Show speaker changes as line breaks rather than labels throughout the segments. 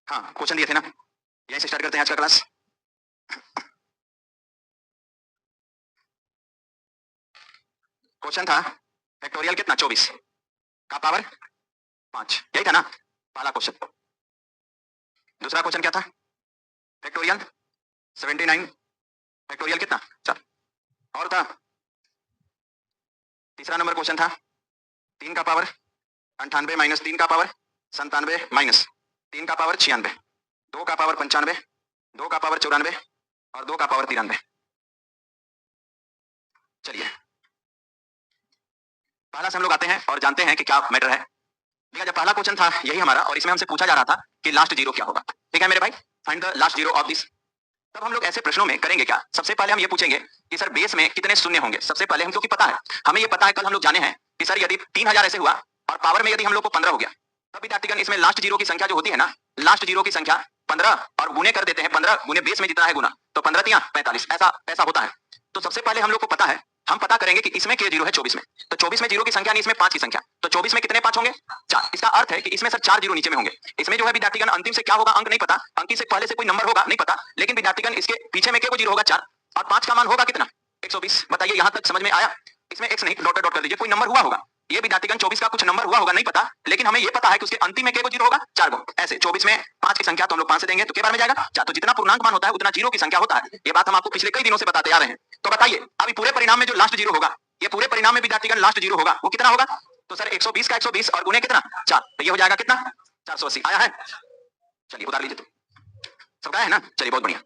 हाँ क्वेश्चन दिए थे ना, यहीं से स्टार्ट करते हैं आज का क्लास। क्वेश्चन था फैक्टोरियल कितना 24 का पावर 5, यही था ना पहला क्वेश्चन। दूसरा क्वेश्चन क्या था, फैक्टोरियल 79 फैक्टोरियल कितना 4 और था। तीसरा नंबर क्वेश्चन था 3 का पावर 98 माइनस 3 का पावर 97 माइनस 3 का पावर 96, 2 का पावर 95, 2 का पावर 94 और 2 का पावर 93। चलिए पहला से हम लोग आते हैं और जानते हैं कि क्या मैटर है। देखिए जब पहला क्वेश्चन था यही हमारा, और इसमें हमसे पूछा जा रहा था कि लास्ट जीरो क्या होगा। ठीक है मेरे भाई, find the last zero of this. तब हम लोग ऐसे प्रश्नों में करेंगे क्या, सबसे पहले हम ये पूछेंगे कि सर बेस में कितने शून्य होंगे। सबसे पहले हम लोग की पता है, हमें ये पता है, कल हम लोग जाने हैं कि सर यदि 3000 ऐसे हुआ और पावर में यदि हम लोग को 15 हो गया, तब विद्यार्थीगण इसमें लास्ट जीरो की संख्या जो होती है ना, लास्ट जीरो की संख्या 15 और गुने कर देते हैं, 15 गुने बेस में जितना है गुना, तो 15 तिया 45, ऐसा होता है। तो सबसे पहले हम लोग को पता है, हम पता करेंगे कि इसमें के जीरो है 24 में, तो 24 में जीरो की संख्या नहीं, इसमें 5 की संख्या, तो 24 में कितने 5 होंगे 4। इसका अर्थ है कि इसमें सर 4 जीरो नीचे में होंगे। इसमें जो है विद्यार्थीगण अंतिम से क्या होगा अंक नहीं पता, अंकी से पहले से कोई नंबर होगा नहीं पता, लेकिन विद्यार्थीगण इसके पीछे में के जीरो होगा 4 और 5 का मान होगा कितना 120। बताइए यहाँ तक समझ में आया। इसमें एक्स नहीं, डॉट डॉट कर दीजिए, कोई नंबर हुआ होगा। ये विद्यार्थीगण 24 का कुछ नंबर हुआ होगा नहीं पता, लेकिन हमें ये पता है कि उसके अंतिम में के जीरो होगा 4 गो। ऐसे 24 में 5 की संख्या तो हम लोग 5 से देंगे तो के बार में जाएगा 4। तो जितना पूर्णांक मान होता है उतना जीरो की संख्या होता है। ये बात हम आपको पिछले कई दिनों से बताते आ रहे हैं। तो बताइए अभी पूरे परिणाम में जो लास्ट जीरो होगा, ये पूरे परिणाम में विद्यार्थीगण लास्ट जीरो होगा वो कितना होगा, तो सर 120 का 120 और गुने कितना 4, तो ये हो जाएगा कितना 480। आया है, चलिए उतार लीजिए। तो सबका है ना, चलिए बहुत बढ़िया।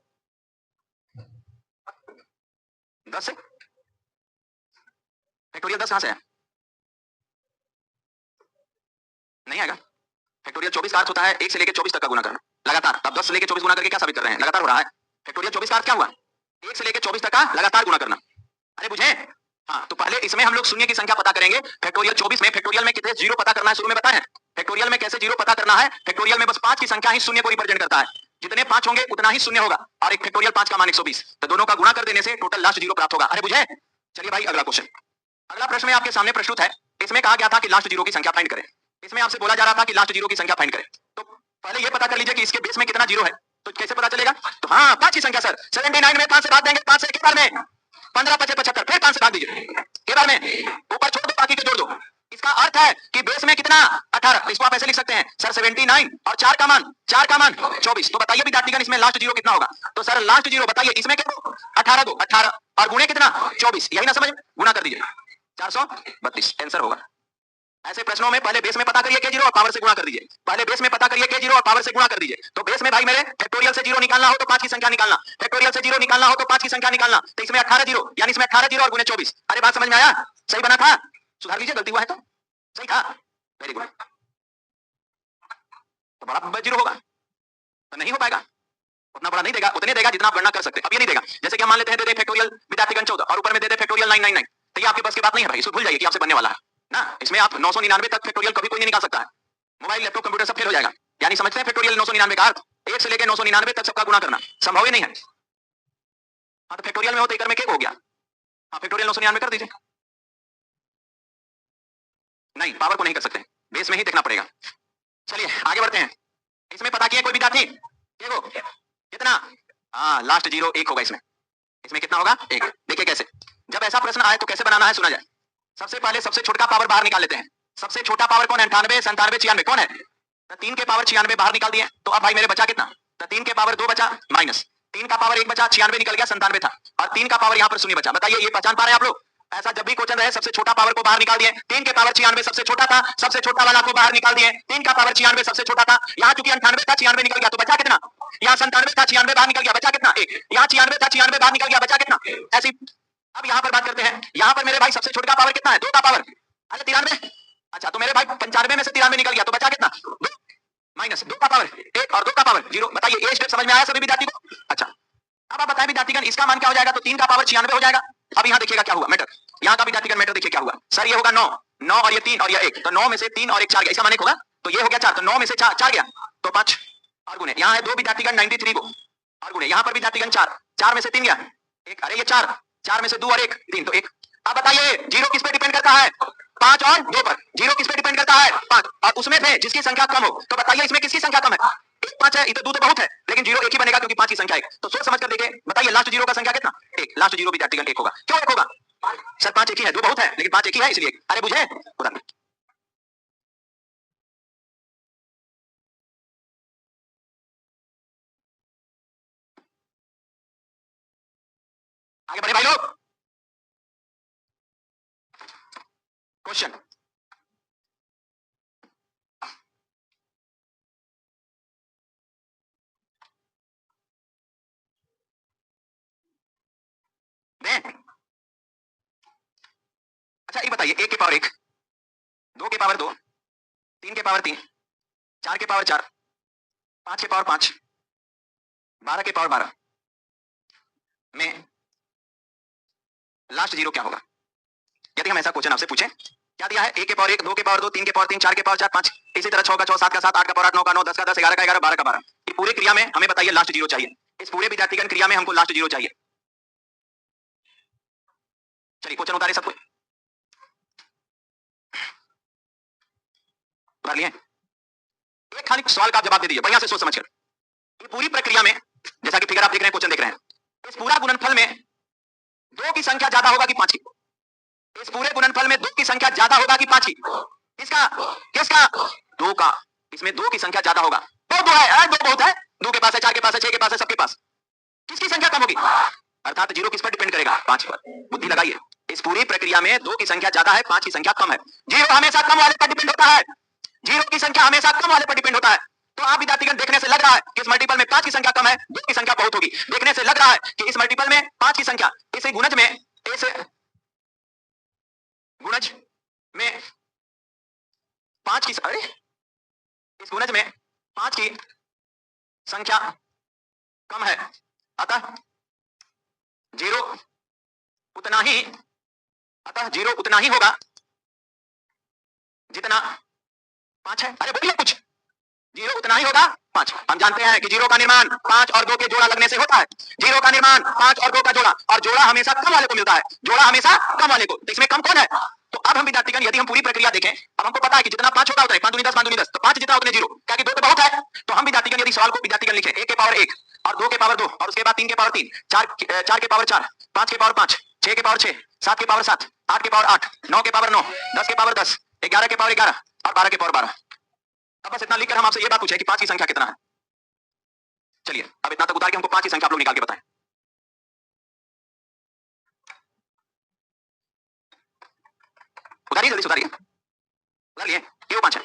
10 से फैक्टोरियल 10 कहां से है, नहीं आएगा। फैक्टोरियल 24 का अर्थ होता है 1 से लेकर 24 तक का गुना करना लगातार। अब 10 से लेकर 24 गुना करके क्या साबित कर रहे हैं, लगातार हो रहा है। फैक्टोरियल 24 का अर्थ क्या हुआ, 1 से लेकर 24 तक का लगातार गुना करना। अरे बुझे, हाँ तो पहले इसमें हम लोग शून्य की संख्या पता करेंगे। फैक्टोरियल 24 में फैक्टोरियल में कितने जीरो पता करना है शुरू में बताएं। फैक्टोरियल में कैसे जीरो पता करना है, फैक्टोरियल में बस 5 की संख्या ही शून्य को रिप्रेजेंट करता है। जितने 5 होंगे उतना ही शून्य होगा, और एक फैक्टोरियल 5 का मान 120, तो दोनों का गुणा कर देने से टोटल लास्ट जीरो प्राप्त होगा। अरे बुझे, चलिए भाई अगला क्वेश्चन। अगला प्रश्न में आपके सामने प्रस्तुत है, इसमें कहा गया था कि लास्ट जीरो की संख्या फाइंड करें। इसमें आपसे बोला जा रहा था कि लास्ट जीरो की संख्या फाइंड करें, तो पहले ये पता कर लीजिए कि इसके बेस में कितना जीरो है। तो कैसे पता चलेगा, तो हाँ 5 की संख्या सर 79 में 5 से भाग देंगे, 5 से एक बार में 15 5 75, फिर 5 से भाग दीजिए एक बार में, ऊपर छोड़ दो बाकी के जोड़ दो। इसका अर्थ है कि बेस में कितना 18, इसको आप ऐसे लिख सकते हैं सर 79 और 4 का मान 24। तो बताइए विद्यार्थीगण इसमें लास्ट जीरो कितना होगा, तो सर लास्ट जीरो बताइए इसमें कितना 18 दो 18 और गुणे कितना 24, यही ना समझ, गुना कर दीजिए 432 आंसर होगा। ऐसे प्रश्नों में पहले बेस में पता करिए के जीरो और पावर से गुणा कर दीजिए, पहले बेस में पता करिए के जीरो और पावर से गुणा कर दीजिए। तो बेस में भाई मेरे फैक्टोरियल से जीरो निकालना हो तो 5 की संख्या निकालना, फैक्टोरियल से जीरो निकालना हो तो 5 की संख्या निकालना, तो इसमें 18 जीरो, यानी इसमें 18 जीरो और गुने 24। अरे बात समझ में आया, सही बना था, सुधार लीजिए गलती हुआ है तो सही था, वेरी गुड। तो बड़ा जीरो होगा तो नहीं हो पाएगा, उतना बड़ा नहीं देगा, उतने देगा जितना आप गणना कर सकते। अब ये नहीं देगा, जैसे कि हम मान लेते हैं दे दे फैक्टोरियल विद्यार्थीगण 14 और ऊपर में दे दे फैक्टोरियल 999, तो ये आपके पास की बात नहीं है भाई, इसको भूल जाइए कि आपसे बनने वाला है ना। इसमें आप 999 तक फैक्टोरियल कभी कोई नहीं निकाल सकता है, मोबाइल लैपटॉप कंप्यूटर सब फेल हो जाएगा। यानी समझते हैं फैक्टोरियल 999 का अर्थ 1 से लेकर 999 तक सबका गुणा करना संभव ही नहीं है। हाँ तो फैक्टोरियल में हो तो एक में के हो गया, हाँ फैक्टोरियल 999 कर दीजिए, नहीं पावर को नहीं कर सकते, बेस में ही देखना पड़ेगा। चलिए आगे बढ़ते हैं। इसमें पता किया कोई विद्यार्थी कितना, हाँ लास्ट जीरो 1 होगा इसमें, इसमें कितना होगा 1। देखिए कैसे, जब ऐसा प्रश्न आए तो कैसे बनाना है सुना जाए। सबसे पहले सबसे छोटा पावर बाहर निकाल लेते हैं। सबसे छोटा पावर कौन है, 98 97 96 कौन है, तो 3 के पावर 96 बाहर निकाल दिए। तो अब भाई मेरे बचा कितना, तो 3 के पावर 2 बचा माइनस 3 का पावर 1 बचा, 96 निकल गया 97 था, और 3 का पावर यहाँ पर शून्य बचा। बताइए ये पहचान पा रहे हैं आप लोग, ऐसा जब भी क्वेश्चन रहे सबसे छोटा पावर को बाहर निकाल दिए। 3 के पावर 96 सबसे छोटा था, सबसे छोटा वाला को बाहर निकाल दिए। 3 का पावर 96 सबसे छोटा था, यहाँ चूंकि 98 था 96 निकल गया तो बचा कितना, यहाँ 97 था 96 बाहर निकल गया बचा कितना 1, यहाँ 96 था 96 बाहर निकल गया बचा कितना ऐसी। अब यहाँ पर बात करते हैं, यहाँ पर मेरे भाई सबसे छोटे का पावर कितना है 2 का पावर, अच्छा 93, अच्छा तो मेरे भाई 95 में से 93 निकल गया तो बचा कितना माइनस 2 का पावर 1 और 2 का पावर 0। बताइए ये स्टेप समझ में आया सभी विद्यार्थी को। अच्छा अब आप बताएं विद्यार्थीगण इसका मान क्या हो जाएगा, तो 3 का पावर 96 हो जाएगा। अब यहाँ देखिएगा क्या हुआ मैटर, यहाँ का विद्यार्थीगण मैटर देखिए क्या हुआ, सर ये होगा 9 और ये 3 और ये 1, तो 9 में से 3 और 1 4 गया, इसका मान 1 होगा, तो ये हो गया 4, तो 9 में से 4 गया तो 5 और गुने, यहाँ है 2 विद्यार्थीगण 93 को और गुने, यहाँ पर विद्यार्थीगण 4 में से 3 गया 1, अरे ये 4 में से 2 और 1 3 तो 1। अब बताइए जीरो किस पे डिपेंड करता है, 5 और 2 पर। जीरो किस पे डिपेंड करता है 5, और उसमें से जिसकी संख्या कम हो, तो बताइए इसमें किसकी संख्या कम है, 1 5 5 है, इधर 2 तो बहुत है, लेकिन जीरो एक ही बनेगा क्योंकि 5 की संख्या एक। तो सोच समझ कर देखिए, बताइए लास्ट जीरो का संख्या कितना? एक। लास्ट जीरो विद्यार्थीगण एक होगा। क्यों एक होगा? सर 5 एक ही है, 2 बहुत है, लेकिन 5 एक ही है इसलिए। अरे बुझे? आगे बढ़े भाई लोग। क्वेश्चन, अच्छा ये बताइए, 1 के पावर 1, 2 के पावर 2, 3 के पावर 3, 4 के पावर 4, 5 के पावर 5, 12 के पावर 12 में लास्ट जीरो क्या होगा? यदि हम ऐसा क्वेश्चन आपसे पूछें, क्या दिया है? 1 के पावर 1, 2 के पावर 2, 3 के पावर 3, 4 के पावर 4, 5, इसी तरह 6 का 6, 7 का 7, 8 का पावर 8, 9 का 9, 10 का 10, 11 का 11, 12 का 12। ये पूरी क्रिया में हमें बताइए लास्ट जीरो चाहिए। इस पूरे विद्यार्थीगण क्रिया में हमको लास्ट जीरो चाहिए। चलिए क्वेश्चन उतारे सबको, उतार लिए? एक खाली सवाल का आप जवाब दे दीजिए बढ़िया से सोच समझ कर। ये पूरी प्रक्रिया में, जैसा कि फिगर आप देख रहे हैं, क्वेश्चन देख रहे हैं, इस पूरा गुणनफल में 2 की संख्या ज्यादा होगा कि 5 की? इस पूरे गुणनफल में 2 की संख्या ज्यादा होगा कि 5 की? किसका? किसका? 2 का। इसमें 2 की संख्या ज्यादा होगा। बहुत 2 है, 2 बहुत है, 2 के पास है, 4 के पास है, 6 के पास है, सबके पास। किसकी संख्या कम होगी? अर्थात जीरो किस पर डिपेंड करेगा? 5 पर। बुद्धि लगाइए, इस पूरी प्रक्रिया में 2 की संख्या ज्यादा है, 5 की संख्या कम है। जीरो हमेशा कम वाले पर डिपेंड होता है। जीरो की संख्या हमेशा कम वाले पर डिपेंड होता है। तो आप विद्यार्थीगण देखने से लग रहा है कि इस मल्टीपल में 5 की संख्या कम है, 2 की संख्या बहुत होगी। देखने से लग रहा है कि इस मल्टीपल में 5 की संख्या, इस गुणज में, इस गुणज में 5 की, अरे इस गुणज में 5 की संख्या कम है, अतः जीरो उतना ही, अतः जीरो उतना ही होगा जितना 5 है। अरे बोलिए कुछ। जीरो उतना ही होगा 5। हम जानते हैं कि जीरो का निर्माण 5 और 2 के जोड़ा लगने से होता है। जीरो का निर्माण 5 और 2 का जोड़ा, और जोड़ा हमेशा कम वाले को मिलता है। जोड़ा हमेशा कम वाले को, तो इसमें कम कौन है? तो अब हम विद्यार्थीगण यदि हम पूरी प्रक्रिया देखें, अब हमको पता है कि जितना 5 होगा उतना 5 दूनी 10, 5 दूनी 10, तो 5 जितना उतने जीरो, क्या कि 2 तो बहुत है। तो हम विद्यार्थीगण यदि सवाल को विद्यार्थीगण लिखे 1 के पावर 1 और 2 के पावर 2 और उसके बाद 3 के पावर 3, 4 के पावर 4, 5 के पावर 5, 6 के पावर 6, 7 के पावर 7, 8 के पावर 8, 9 के पावर 9, 10 के पावर 10, 11 के पावर 11 और 12 के पावर 12। अब बस इतना लिखकर हम आपसे ये बात पूछे कि 5 की संख्या कितना है। चलिए अब इतना तक उतार के हमको 5 की संख्या आप लोग निकाल के बताएं। उतारिए, जल्दी से उतारिए। उतार लिए? ये 5 है,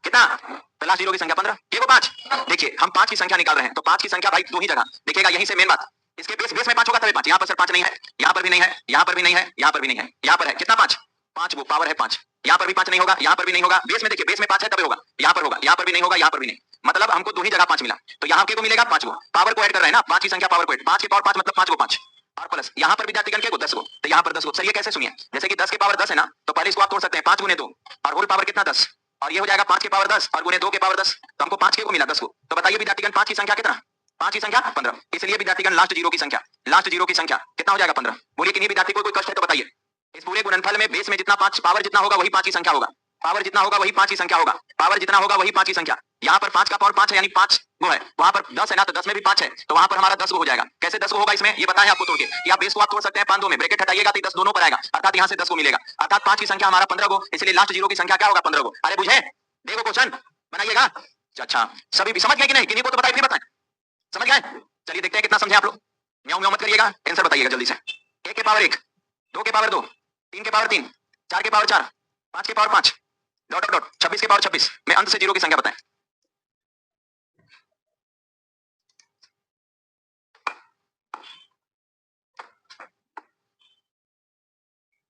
कितना? तो लास्ट जीरो की संख्या 15, ये 5। देखिए हम 5 की संख्या निकाल रहे हैं, तो 5 की संख्या भाई 2 ही जगह देखिएगा, यहीं से मेन बात। इसके बेस में 5 होगा तभी 5। यहाँ पर सर 5 नहीं है, यहाँ पर भी नहीं है, यहाँ पर भी नहीं है, यहाँ पर भी नहीं है, यहाँ पर है कितना? 5। 5 वो पावर है 5। यहाँ पर भी 5 नहीं होगा, यहाँ पर भी नहीं होगा। बेस में देखिए, बेस में 5 है तभी होगा, यहाँ पर होगा, यहाँ पर भी नहीं होगा, यहाँ पर भी नहीं। मतलब हमको 2 ही जगह 5 मिला, तो यहाँ को मिलेगा 5 वो। पावर को ऐड कर रहे हैं ना, 5 की संख्या पावर को ऐड, 5 के पावर 5 मतलब 5 को 5 और प्लस यहाँ पर विद्यार्थीगण के 10 को, तो यहाँ पर 10 को। सर ये कैसे? सुनिए, जैसे कि 10 के पावर 10 है ना, तो पहले इसको आप तोड़ सकते हैं 5 गुने 2 और होल पावर कितना? 10, और ये हो जाएगा 5 के पावर 10 और गुने 2 के पावर 10, तो हमको 5 के को मिला 10 को। तो बताइए विद्यार्थीगण 5 की संख्या कितना? 5 की संख्या 15। इसलिए विद्यार्थीगण लास्ट जीरो की संख्या, लास्ट जीरो की संख्या कितना हो जाएगा? 15। बोलिए कि नहीं विद्यार्थी को कोई कष्ट है तो बताइए। इस पूरे गुणनफल में बेस में जितना 5 पावर जितना होगा वही 5 की संख्या होगा, पावर जितना होगा वही 5 की संख्या होगा, पावर जितना होगा वही 5 की संख्या। यहाँ पर 5 का पावर 5 है, यानी 5 वो है, वहां पर 10 है ना, तो 10 में भी 5 है, तो वहां पर हमारा 10 हो जाएगा। कैसे 10 होगा इसमें ये बताएं आपको तोड़ के, या बेस को आप तोड़ सकते हैं 5 2 में, ब्रैकेट हटाइएगा तो 10 दोनों पर आएगा, अर्थात यहाँ से 10 को मिलेगा, अर्थात 5 की संख्या हमारा 15 को, इसलिए लास्ट जीरो की संख्या क्या होगा? 15 को। अरे बुझे? देखो क्वेश्चन बनाइएगा। अच्छा सभी भी समझ गए कि नहीं? किन्हीं को तो बताइए, फिर बताएं। समझ गए? चलिए देखते हैं कितना समझे आप लोग। म्याऊं म्याऊं मत करिएगा, आंसर बताइएगा जल्दी से। 1 के पावर 1, 2 के पावर 2, 3 के पावर 3, 4 के पावर 4, 5 के पावर 5, डॉट डॉट डॉट 26 के पावर 26 में अंत से जीरो की संख्या बताएं।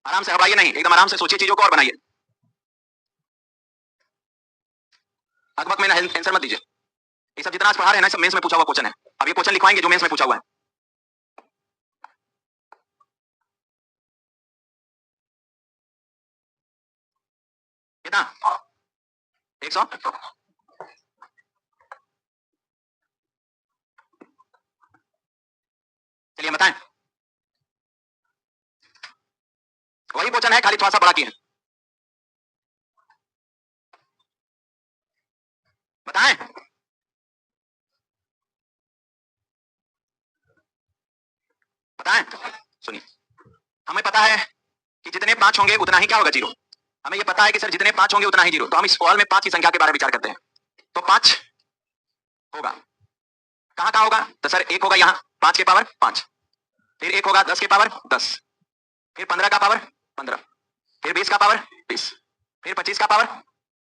आराम से घबराइए नहीं, एकदम आराम से सोचिए चीजों को और बनाइए। अकबक में आंसर मत दीजिए। ये सब जितना आज पढ़ा रहे हैं ना, सब मेंस में पूछा हुआ क्वेश्चन है। अब ये क्वेश्चन लिखवाएंगे जो मेंस में पूछा हुआ है। कितना? 100। चलिए बताएं। वही क्वेश्चन है, खाली थोड़ा सा बड़ा किया है। बताएं। पता है? सुनिए, हमें पता है कि जितने 5 होंगे उतना ही क्या होगा, 0। हमें ये पता है कि सर जितने 5 होंगे उतना ही 0। तो हम इस सवाल में 5 की संख्या के बारे में विचार करते हैं। तो 5 होगा कहाँ कहाँ होगा? तो सर एक होगा यहाँ 5 के पावर 5, फिर एक होगा 10 के पावर 10, फिर 15 का पावर 15, फिर 20 का पावर 20, फिर 25 का पावर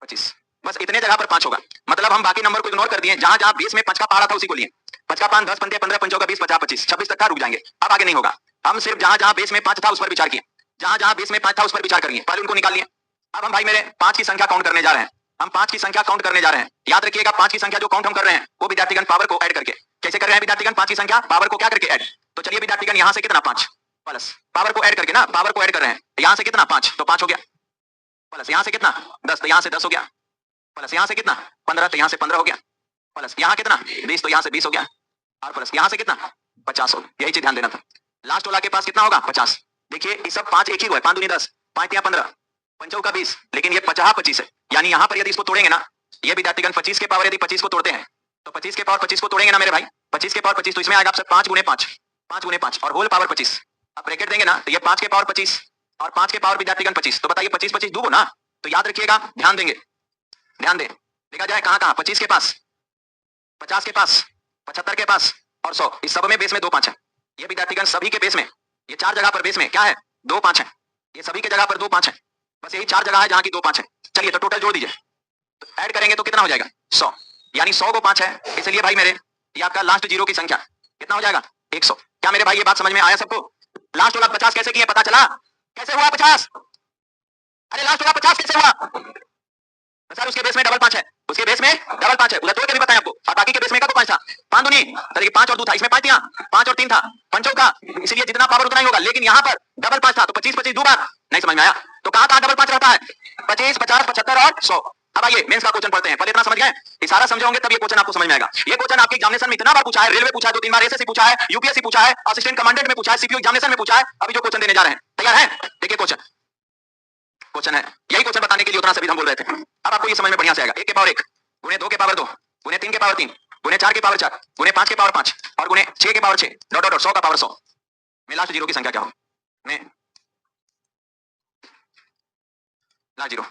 25। बस इतने जगह पर 5 होगा। मतलब हम बाकी नंबर को इग्नोर कर दिए, जहां जहां 20 में 5 का पारा था उसी को लिए। 5 का 5 10 15 15 5 20 50 25 26 तक का रुक जाएंगे, अब आगे नहीं होगा। हम सिर्फ जहां जहां बेस में 5 था उस पर विचार किए, जहां जहां बेस में 5 था उस पर विचार करेंगे, पहले उनको निकाल लिए। अब हम भाई मेरे 5 की संख्या काउंट करने जा रहे हैं। हम 5 की संख्या काउंट करने जा रहे हैं। याद रखिएगा 5 की संख्या जो काउंट हम कर रहे हैं वो विद्यार्थीगण पावर को ऐड करके। कैसे कर रहे हैं विद्यार्थीगण? 5 की संख्या पावर को क्या करके ऐड। तो चलिए विद्यार्थीगण यहाँ से कितना 5 प्लस पावर को ऐड करके ना, पावर को ऐड कर रहे हैं। यहाँ से कितना 5 तो 5 हो गया, प्लस यहाँ से कितना 10 तो यहाँ से 10 हो गया, प्लस यहाँ से कितना 15 तो यहाँ से 15 हो गया, प्लस यहाँ कितना 20 तो यहाँ से 20 हो गया, और प्लस यहाँ से कितना 50 हो गया। यही चीज ध्यान देना था। लास्ट वाला के पास कितना होगा 50। देखिए ये सब 5 एक ही हुआ है, 5 दूनी 10, 5 तिया 15, 5 का 20, लेकिन ये 50 25 है। यानी यहाँ पर यदि इसको तोड़ेंगे ना, ये विद्यार्थीगण 25 के पावर यदि 25 को तोड़ते हैं तो 25 के पावर 25 को तोड़ेंगे ना मेरे भाई, 25 के पावर 25 तो इसमें आएगा आपसे 5 गुने 5, 5 गुने 5 और होल पावर 25। अब ब्रैकेट देंगे ना तो ये 5 के पावर 25 और 5 के पावर विद्यार्थीगण 25। तो बताइए 25 25 दूगो ना। तो याद रखिएगा, ध्यान देंगे, ध्यान दें, देखा जाए कहाँ कहाँ 25 के पास, 50 के पास, 75 के पास और 100। इस सब में बेस में 2 5 है। ये विद्यार्थीगण सभी के बेस में, ये 4 जगह पर बेस में क्या है 2 5 है। ये सभी के जगह पर 2 5 है। बस यही 4 जगह है जहाँ की 2 5 है। चलिए तो टोटल जोड़ दीजिए, तो ऐड करेंगे तो कितना हो जाएगा 100। यानी 100 को 5 है, इसलिए भाई मेरे ये आपका लास्ट जीरो की संख्या कितना हो जाएगा 100। क्या मेरे भाई ये बात समझ में आया सबको? लास्ट वाला 50 कैसे किए पता चला? कैसे हुआ 50? अरे लास्ट वाला 50 कैसे हुआ? तो सर उसके बेस में डबल 5 है, उसके बेस में डबल 5 है, उधर तोड़ के भी बताया आपको। और बाकी के बेस में का तो 5 था, 5 दूनी तरीके 5 और 2 था, इसमें 5 था, 5 और 3 था, पंचों का, इसलिए जितना पावर उतना ही होगा। लेकिन यहाँ पर डबल 5 था तो 25 25 दो बार नहीं समझ में आया। तो कहाँ कहाँ डबल 5 रहता है 25 50 75 और 100। अब आइए मेंस का क्वेश्चन पढ़ते हैं। पहले इतना समझ गए, इशारा समझे होंगे तब ये क्वेश्चन आपको समझ में आएगा। ये क्वेश्चन आपके एग्जामिनेशन में इतना बार पूछा है, रेलवे पूछा है 2 3 बार, एसएससी पूछा है, यूपीएससी पूछा है, असिस्टेंट कमांडेंट में पूछा है, सीपीयू एग्जामिनेशन में पूछा है। अभी जो क्वेश्चन देने जा रहे हैं, तैयार है? देखिए क्वेश्चन है, यही क्वेश्चन बताने के लिए उतना सभी हम बोल रहे थे। अब आपको ये समझ में बढ़िया से आएगा। 1 के पावर 1 गुने 2 के पावर 2 गुने 3 के पावर 3 गुने 4 के पावर 4 गुने 5 के पावर 5 और गुने 6 के पावर 6 डॉट डॉट 100 का पावर 100 में लास्ट जीरो की संख्या क्या हो? में लास्ट जीरो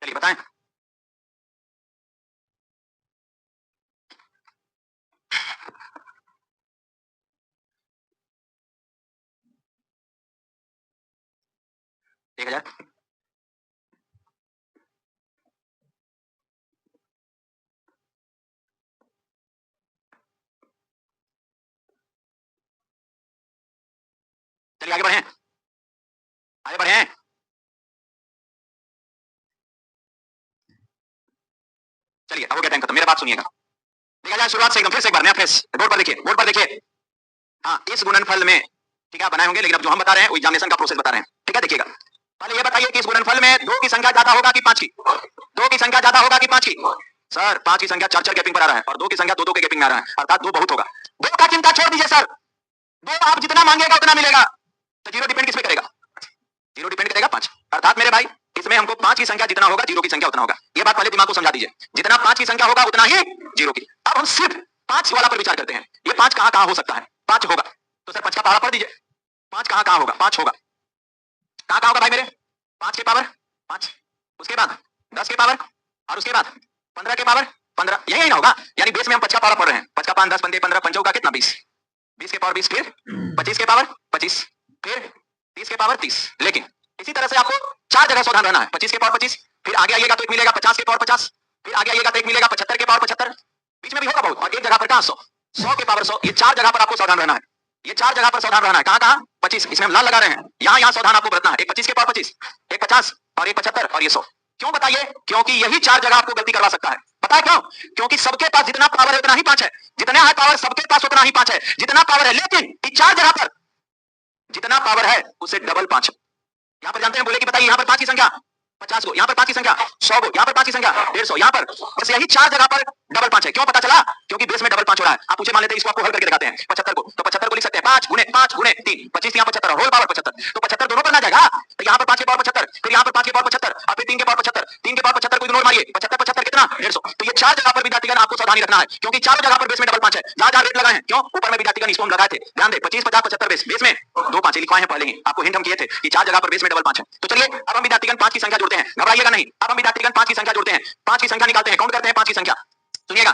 चलिए बताएं। एक हजार चलिए आगे बढ़े, आगे बढ़े। चलिए अब हो गया टाइम खत्म, मेरा बात सुनिएगा। देखा जाए शुरुआत से एकदम, फिर से एक बार नया फ्रेश बोर्ड पर देखिए, बोर्ड पर देखिए। हाँ इस गुणनफल में ठीक है बनाए होंगे, लेकिन अब जो हम बता रहे हैं वो एग्जामिनेशन का प्रोसेस बता रहे हैं। ठीक है देखिएगा, पहले ये बताइए कि इस गुणनफल में 2 की संख्या ज्यादा होगा कि 5 की? 2 की संख्या ज्यादा होगा कि 5 की? सर 5 की संख्या 4 4 गैपिंग पर आ रहा है और 2 की संख्या 2 2 के गैपिंग में आ रहा है, अर्थात 2 बहुत होगा। 2 का चिंता छोड़ दीजिए सर, 2 आप जितना मांगेगा उतना मिलेगा। तो जीरो डिपेंड किस पे करेगा? जीरो डिपेंड करेगा 5। अर्थात मेरे भाई इसमें हमको 5 की संख्या जितना होगा जीरो की संख्या उतना होगा। ये बात पहले दिमाग को समझा दीजिए, जितना 5 की संख्या होगा उतना ही जीरो की। अब हम सिर्फ 5 वाला पर विचार करते हैं। ये 5 कहां कहां हो सकता है? 5 होगा तो सर 5 का पहाड़ा पढ़ दीजिए। 5 कहां कहां होगा? 5 होगा कहां कहां होगा भाई मेरे? 5 के पावर 5, उसके बाद 10 के पावर और उसके बाद 15 के पावर 15, यही ना होगा। यानी बेस में हम 5 का पावर पढ़ रहे हैं। 5 का 5 10 15 15 पंचों का कितना 20, 20 के पावर 20, फिर 25 के पावर 25, फिर 30 के पावर 30। लेकिन इसी तरह से आपको 4 जगह सावधान रहना है। 25 के पावर 25, फिर आगे आइएगा तो एक मिलेगा 50 के पावर 50, फिर आगे आइएगा तो एक मिलेगा 75 के पावर 75, बीच में भी होगा बहुत, और एक जगह पर कहां 100, 100 के पावर 100, ये चार जगह पर आपको सावधान रहना है, ये चार जगह पर सावधान रहना है। कहां कहां 25, इसमें हम लाल लगा रहे हैं, यहां यहां सावधान आपको बरतना है। एक 25 के पावर 25, एक 50 और एक 75 और ये 100। क्यों बताइए? क्योंकि यही चार जगह आपको गलती करवा सकता है। पता है क्यों? क्योंकि सबके पास जितना पावर है उतना ही 5 है, जितना है पावर सबके पास उतना ही 5 है, जितना पावर है, लेकिन इस चार जगह पर जितना पावर है उसे डबल 5। यहां पर जानते हैं, बोले कि बताइए यहां पर 5 की संख्या 50 को, यहाँ पर 5 की संख्या 100 को, यहाँ पर 5 की संख्या 150, यहाँ पर बस यही चार जगह पर डबल 5 है। क्यों पता चला? क्योंकि बेस में डबल 5 हो रहा है। आप पूछे मान लेते हैं, इसको आपको हल करके दिखाते हैं 75 को, तो 75 को लिख सकते हैं 5 गुने 3, 25 यहाँ 75 और होल पावर 75, तो 75 दोनों पर ना जाएगा, तो यहाँ पर 5 के पावर 75, फिर यहाँ पर 5 के पावर 75 और फिर 3 के पावर 75, 3 के पावर 75 को इग्नोर मारिए, 75 75 कितना 150। तो ये चार जगह पर विद्यार्थीगण आपको सावधानी रखना है, क्योंकि चारों जगह पर बेस में डबल 5 है। जहां जहां रेट लगाए हैं, क्यों ऊपर में विद्यार्थीगण इसको हम लगाए थे, ध्यान दे 25 50 75 बेस में दो 5 लिखवाए हैं पहले ही, आपको हिंट हम किए थे कि चार जगह पर बेस में डबल 5 है। तो चलिए अब हम विद्यार्थीगण 5 की संख्या जोड़ते हैं, घबराइएगा नहीं। अब हम विद्यार्थीगण 5 की संख्या जोड़ते हैं, 5 की संख्या निकालते हैं, काउंट करते हैं 5 की संख्या। सुनिएगा,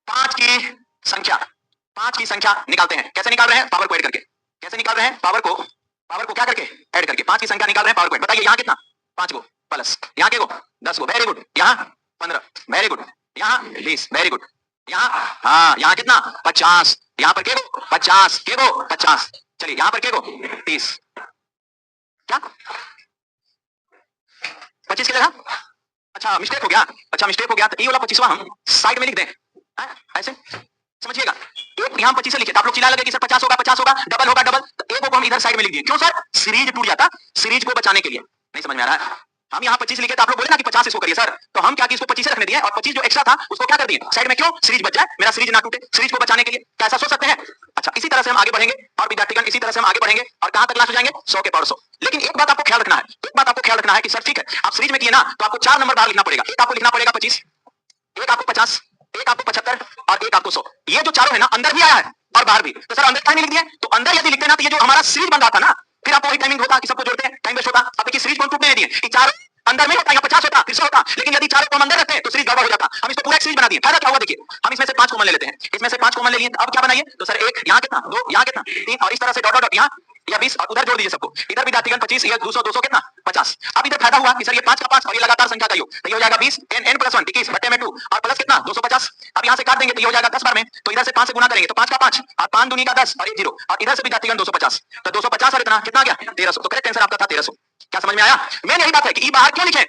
5 की संख्या, 5 की संख्या निकालते हैं। कैसे निकाल रहे हैं? पावर को ऐड करके। कैसे निकाल रहे हैं? पावर को क्या करके? ऐड करके 5 की संख्या निकाल रहे हैं पावर को। बताइए यहाँ कितना? 5 को प्लस यहाँ के को 10 को, वेरी गुड, यहाँ 15, वेरी गुड, यहाँ 20, वेरी गुड, यहाँ हाँ यहाँ कितना 50, यहाँ पर के को 50, के को 50, चलिए यहाँ पर के को 30, क्या 25 की जगह? अच्छा मिस्टेक हो गया, अच्छा मिस्टेक हो गया, तो ये वाला 25वां हम साइड में लिख दें, ऐसे समझिएगा। एक यहाँ 25 लिखे, तो आप लोग चिल्ला लगे कि सर 50 होगा 50 होगा, डबल होगा डबल, तो एक को हम इधर साइड में लिख दिए। क्यों सर? सीरीज टूट जाता, सीरीज को बचाने के लिए। नहीं समझ में आ रहा है? हम यहाँ 25 लिखे, तो आप लोग बोले ना कि 50 इसको करिए सर, तो हम क्या कि इसको 25 रखने दिए और 25 जो एक्स्ट्रा था उसको क्या कर दिए साइड में। क्यों? सीरीज बच जाए, मेरा सीरीज ना टूटे, सीरीज को बचाने के लिए। कैसा सोच सकते हैं? अच्छा इसी तरह से हम आगे बढ़ेंगे और विद्यार्थीगण इसी तरह से हम आगे बढ़ेंगे और कहां तक लास्ट हो जाएंगे? 100 के पावर 100। लेकिन एक बात आपको ख्याल रखना है, एक बात आपको ख्याल रखना है कि सर ठीक है आप सीरीज में किए ना, तो आपको 4 नंबर बाहर लिखना पड़ेगा। एक आपको लिखना पड़ेगा 25, एक आपको 50, एक आपको 75 और एक आपको 100। ये जो चारों है ना, अंदर भी आया है और बाहर भी। तो सर अंदर टाइम लिख दिए, तो अंदर यदि लिखते ना तो ये जो हमारा सीरीज बन रहा था ना, फिर आपको वही टाइमिंग होता कि सबको जोड़ते हैं, टाइम वेस्ट होता। अब देखिए सीरीज को टूटने दिए कि चार अंदर में होता या 50 होता फिर 100 होता, लेकिन यदि चारों को हम अंदर रखते हैं तो सीरीज गड़बड़ हो जाता। हम इसको पूरा एक सीरीज बना दिए। फायदा क्या हुआ? देखिए हम इसमें से 5 कॉमन ले लेते हैं, इसमें से 5 कॉमन ले लिए, अब क्या बनाइए? तो सर एक यहाँ कितना 2, यहाँ कितना 3 और इस तरह से डॉट डॉट यहाँ या 20 और उधर जोड़ दीजिए सबको। इधर विद्यार्थीगण 25, ये 200 200 कितना 50। अब इधर फायदा हुआ कि सर ये 5 का 5 और ये लगातार संख्या का योग, तो ये हो जाएगा 20 n + 1 21 बटे में 2 और प्लस कितना 250। अब यहाँ से काट देंगे तो ये हो जाएगा 10 बार में, तो इधर से 5 से गुणा करेंगे तो 5 का 5 और 5 दूनी का 10 और 1 0 और इधर से विद्यार्थीगण 250, तो 250 और इतना कितना आ गया 1300। तो करेक्ट आंसर आपका था 1300। क्या समझ में आया? मेन यही बात है कि ई बाहर क्यों लिखे?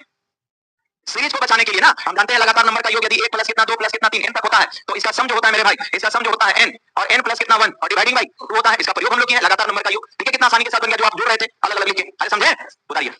सीरीज को बचाने के लिए ना। हम जानते हैं लगातार नंबर का योग यदि 1 प्लस कितना 2 प्लस कितना 3 n तक होता है, तो इसका सम जो होता है मेरे भाई, इसका सम जो होता है n और n प्लस कितना 1 और डिवाइडिंग बाई 2 होता है, इसका प्रयोग हम लोग किए हैं लगातार नंबर का योग। ठीक है कितना आसानी के साथ बन गया जो आप जोड़ रहे थे अलग अलग लिख के। अरे समझे? उतारिए।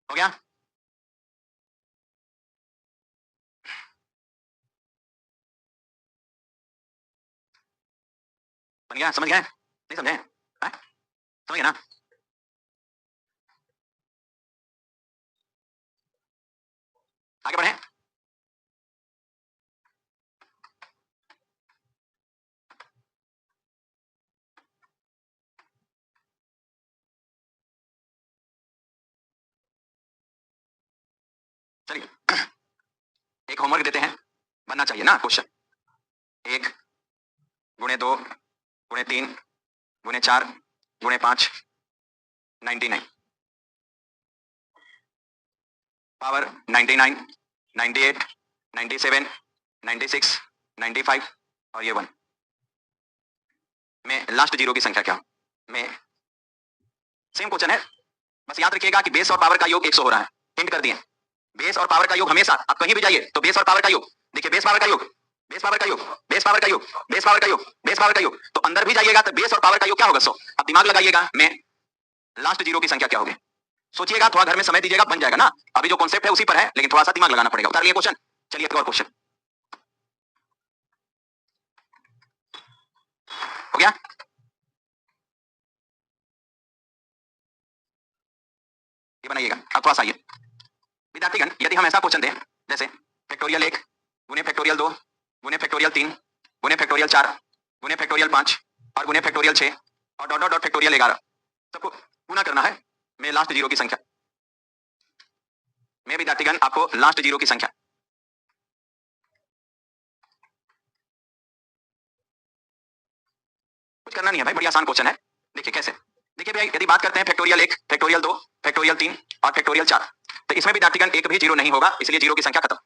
हो गया? बन गया? समझ गए? नहीं समझे? समझ गए ना? आगे बढ़े। चलिए एक होमवर्क देते हैं, बनना चाहिए ना क्वेश्चन। 1 गुणे 2 गुणे 3 गुणे 4 गुणे 5 99 पावर 99 98 97 96 95 और ये 1 में लास्ट जीरो की संख्या क्या में? सेम क्वेश्चन है, बस याद रखिएगा कि बेस और पावर का योग 100 हो रहा है। हिंट कर दिए, बेस और पावर का योग हमेशा आप कहीं भी जाइए तो बेस और पावर का योग देखिए, बेस पावर का योग बेस पावर का योग बेस पावर का योग बेस पावर का योग बेस पावर का योग, तो अंदर भी जाइएगा तो बेस और पावर का योग क्या होगा 100। अब दिमाग लगाइएगा में लास्ट जीरो की संख्या क्या होगी, सोचिएगा, थोड़ा घर में समय दीजिएगा, बन जाएगा ना। अभी जो कॉन्सेप्ट है उसी पर है, लेकिन थोड़ा सा दिमाग लगाना पड़ेगा। उतार लिए क्वेश्चन। चलिए एक और क्वेश्चन हो गया। ये बनाइएगा। अब थोड़ा सा आइए विद्यार्थीगण, यदि हम ऐसा क्वेश्चन दें जैसे फैक्टोरियल 1 गुने फैक्टोरियल 2 गुने फैक्टोरियल 3 गुने फैक्टोरियल 4 गुने फैक्टोरियल 5 और गुने फैक्टोरियल 6 और डॉट डॉट डॉट फैक्टोरियल 11 सबको गुना करना है में लास्ट जीरो की संख्या में विद्यार्थीगण आपको लास्ट जीरो की संख्या कुछ करना नहीं है भाई, बड़ी आसान क्वेश्चन है। देखिए कैसे, देखिए भाई यदि बात करते हैं फैक्टोरियल 1 फैक्टोरियल 2 फैक्टोरियल 3 और फैक्टोरियल 4 तो इसमें विद्यार्थीगण एक भी जीरो नहीं होगा, इसलिए जीरो की संख्या खत्म।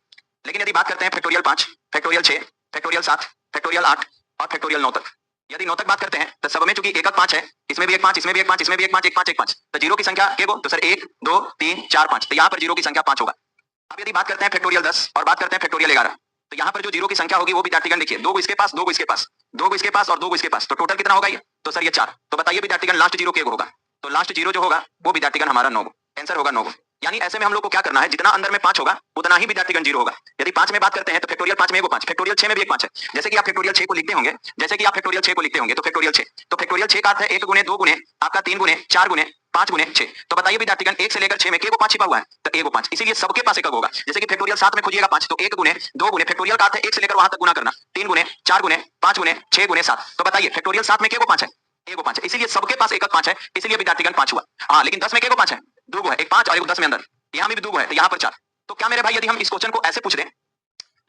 लेकिन यदि बात करते हैं फैक्टोरियल 5 फैक्टोरियल 6 फैक्टोरियल 7 फैक्टोरियल 8 और फैक्टोरियल 9 तक, यदि 9 तक बात करते हैं तो सब में चूंकि एक 5 है, इसमें भी एक 5 इसमें भी एक 5 इसमें भी एक 5 एक 5 एक 5 तो जीरो की संख्या के वो तो सर 1 2 3 4 5 तो यहाँ पर जीरो की संख्या 5 होगा। अब यदि बात करते हैं फैक्टोरियल 10 और बात करते हैं फैक्टोरियल 11 तो यहाँ पर जो जीरो की संख्या होगी वो विद्यार्थीगण देखिए दो इसके पास दो इसके पास दो इसके पास और दो इसके पास तो टोटल कितना होगा ये, तो सर ये 4। तो बताइए विद्यार्थीगण लास्ट जीरो के होगा, तो लास्ट जीरो जो होगा वो विद्यार्थीगण हमारा 9, आंसर होगा 9। यानी ऐसे में हम लोग को क्या करना है, जितना अंदर में 5 होगा उतना ही विद्यार्थीगण जीरो होगा। यदि 5 में बात करते हैं तो फैक्टोरियल 5 में एक 5 फैक्टोरियल 6 में भी एक 5 है। जैसे कि आप फैक्टोरियल 6 को लिखते होंगे तो फैक्टोरियल 6 का अर्थ है 1 गुने 2 गुने आपका 3 गुने 4 गुने 5 गुने 6। तो बताइए विद्यार्थीगण 1 से लेकर 6 में के को 5 छिपा हुआ है तो ए को 5, इसीलिए सबके पास एक होगा। जैसे कि फैक्टोरियल 7 में खोजिएगा 5 तो 1 गुने 2 गुने फैक्टोरियल का अर्थ है 1 से लेकर वहां तक गुना करना 3 गुने 4 गुने 5 गुने 6 गुने 7। तो बताइए फैक्टोरियल 7 में के को 5 है ए को 5 है, इसीलिए सबके पास एक 5 है, इसीलिए विद्यार्थीगण 5 हुआ। हाँ लेकिन 10 में के को 5 है, 2 है, एक 5 और एक 10 में अंदर यहाँ भी 2 है तो यहाँ पर 4। तो क्या मेरे भाई यदि हम इस क्वेश्चन को ऐसे पूछ दें,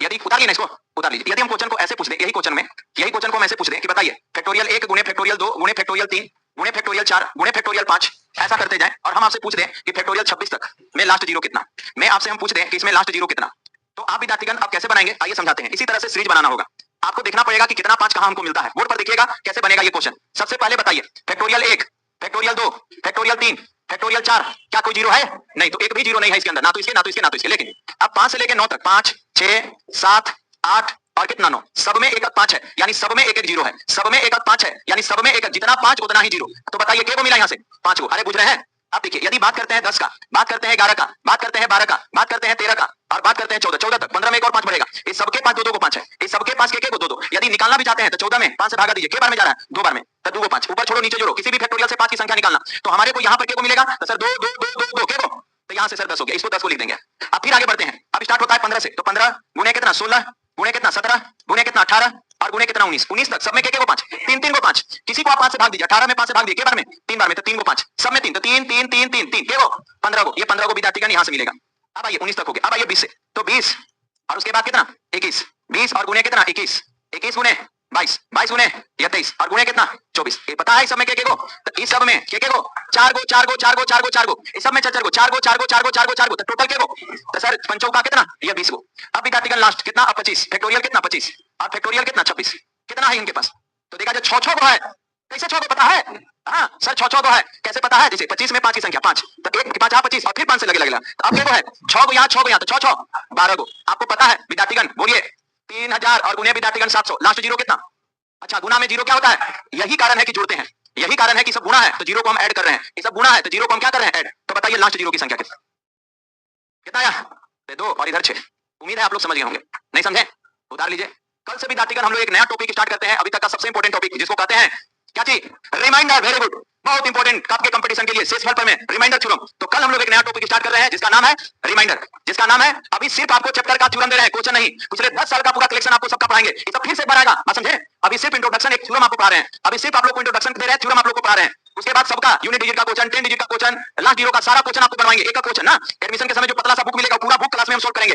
यदि उतार लीजिए इसको उतार लीजिए, यदि हम क्वेश्चन को ऐसे पूछ दें, यही क्वेश्चन को हम ऐसे पूछ दें कि बताइए फैक्टोरियल 1 गुने फैक्टोरियल 2 गुने फैक्टोरियल 3 गुने फैक्टोरियल 4 गुने फैक्टोरियल 5 ऐसा करते जाएं और हम आपसे पूछ दें कि फैक्टोरियल 26 तक में लास्ट जीरो कितना, मैं आपसे हम पूछ दें कि इसमें लास्ट जीरो कितना, तो आप विद्यार्थीगण आप कैसे बनाएंगे आइए समझाते हैं। इसी तरह से सीरीज बनाना होगा, आपको देखना पड़ेगा कि कितना 5 कहां हमको मिलता है। बोर्ड पर देखिएगा कैसे बनेगा ये क्वेश्चन। सबसे पहले बताइए फैक्टोरियल 1 फैक्टोरियल 2 फैक्टोरियल 3 फैक्टोरियल 4 क्या कोई जीरो है? नहीं, तो एक भी जीरो नहीं है इसके अंदर, ना तो इसके ना तो इसके ना तो इसके। लेकिन अब 5 से लेकर 9 तक 5 6 7 8 और कितना 9, सब में एक 5 है यानी सब में एक जीरो है, सब में एक 5 है यानी सब में एक, जितना 5 उतना ही जीरो। तो बताइए क्या को मिला यहाँ से 5 को, अरे बुझ रहे हैं। अब देखिए यदि बात करते हैं 10 का, बात करते हैं 11 का, बात करते हैं 12 का, बात करते हैं 13 का और बात करते हैं 14 तक 15 में एक और 5 बढ़ेगा। इस सबके पास 2 को 5 है, इस सबके पास के को 2 यदि निकालना भी चाहते हैं तो 14 में 5 से भागा दीजिए, के बार में जा रहा है 2 बार में तो 2 को 5 ऊपर छोड़ो नीचे जोड़ो, किसी भी फैक्टोरियल से 5 की संख्या निकालना तो हमारे को यहाँ पर के को मिलेगा तो सर 2 2 2 2 2 के को, तो यहाँ से सर 10 हो गया, इसको 10 को लिख देंगे। अब फिर आगे बढ़ते हैं, अब स्टार्ट होता है 15 से, तो 15 गुने कितना 16 गुने कितना 17 गुने कितना 18 और गुने कितना 19 19 तक सब में के को 5 3 3 को 5, किसी को आप 5 से भाग दीजिए, 18 में 5 से भाग दिए के बार में 3 बार में तो 3 को 5 सब में 3 तो 3 3 3 3 3 के को 15 को, ये 15 को विद्यार्थीगण यहाँ से मिलेगा। अब आइए 19 तक हो गया, अब आइए 20 से, तो 20 और उसके बाद कितना 21 20 और गुने कितना 21 21 गुने 22 22 गुने या 23 और गुने कितना 24। ये पता है इस सब में के को, तो इस सब में के को 4 गो 4 गो 4 गो 4 गो 4 गो इस सब में 4 गो 4 गो 4 गो 4 गो 4 गो 4 गो तो टोटल के को तो सर पंचौका कितना ये 20 गो। अब विद्यार्थीगण लास्ट कितना 25 फैक्टोरियल कितना 25 और फैक्टोरियल कितना 26 कितना है इनके पास, तो देखा जाए 6 गो है, कैसे 6 गो पता है? हाँ सर 6 गो है, कैसे पता है? जैसे 25 में 5 की संख्या 5 तो 1 5 25 और फिर 5 से लगे लगेगा तो अब देखो है 6 गो यहाँ 6 गो यहाँ तो 6 6 12 गो। आपको पता है विद्यार्थीगण बोलिए 3000 और गुने विद्यार्थीगण 700 लास्ट जीरो कितना? अच्छा गुना में जीरो क्या होता है, यही कारण है कि जुड़ते हैं, यही कारण है कि सब गुना है तो जीरो को हम ऐड कर रहे हैं, ये सब गुना है तो जीरो को हम क्या कर रहे हैं ऐड। तो बताइए लास्ट जीरो की संख्या कितना कितना आया? 2 और इधर 6। उम्मीद है आप लोग समझ गए होंगे, नहीं समझे उतार लीजिए। कल से विद्यार्थीगण हम लोग एक नया टॉपिक स्टार्ट करते हैं, अभी तक का सबसे इंपॉर्टेंट टॉपिक जिसको कहते हैं क्या चीज रिमाइंडर। वेरी गुड, बहुत इंपॉर्टेंट आपके कंपटीशन के लिए शेषफल पर में रिमाइंडर थ्योरम। तो कल हम लोग एक नया टॉपिक स्टार्ट कर रहे हैं जिसका नाम है रिमाइंडर, जिसका नाम है अभी सिर्फ आपको चैप्टर का थ्योरम दे रहे हैं, क्वेश्चन नहीं। पिछले 10 साल का पूरा कलेक्शन आपको सबका पढ़ाएंगे, ये सब फिर से बनाएगा, आप समझे? अभी सिर्फ इंट्रोडक्शन एक थ्योरम आपको पढ़ा रहे हैं, अभी सिर्फ आप लोग को इंट्रोडक्शन दे रहे हैं, थ्योरम आप लोग को पढ़ा रहे हैं। उसके बाद सबका यूनिट डिजिट का क्वेश्चन 10 डिजिट का क्वेश्चन लास्ट जीरो का सारा क्वेश्चन आपको बनवाएंगे, एक का क्वेश्चन ना। एडमिशन के समय जो पतला सा बुक मिलेगा पूरा बुक क्लास में हम सोल्व करेंगे,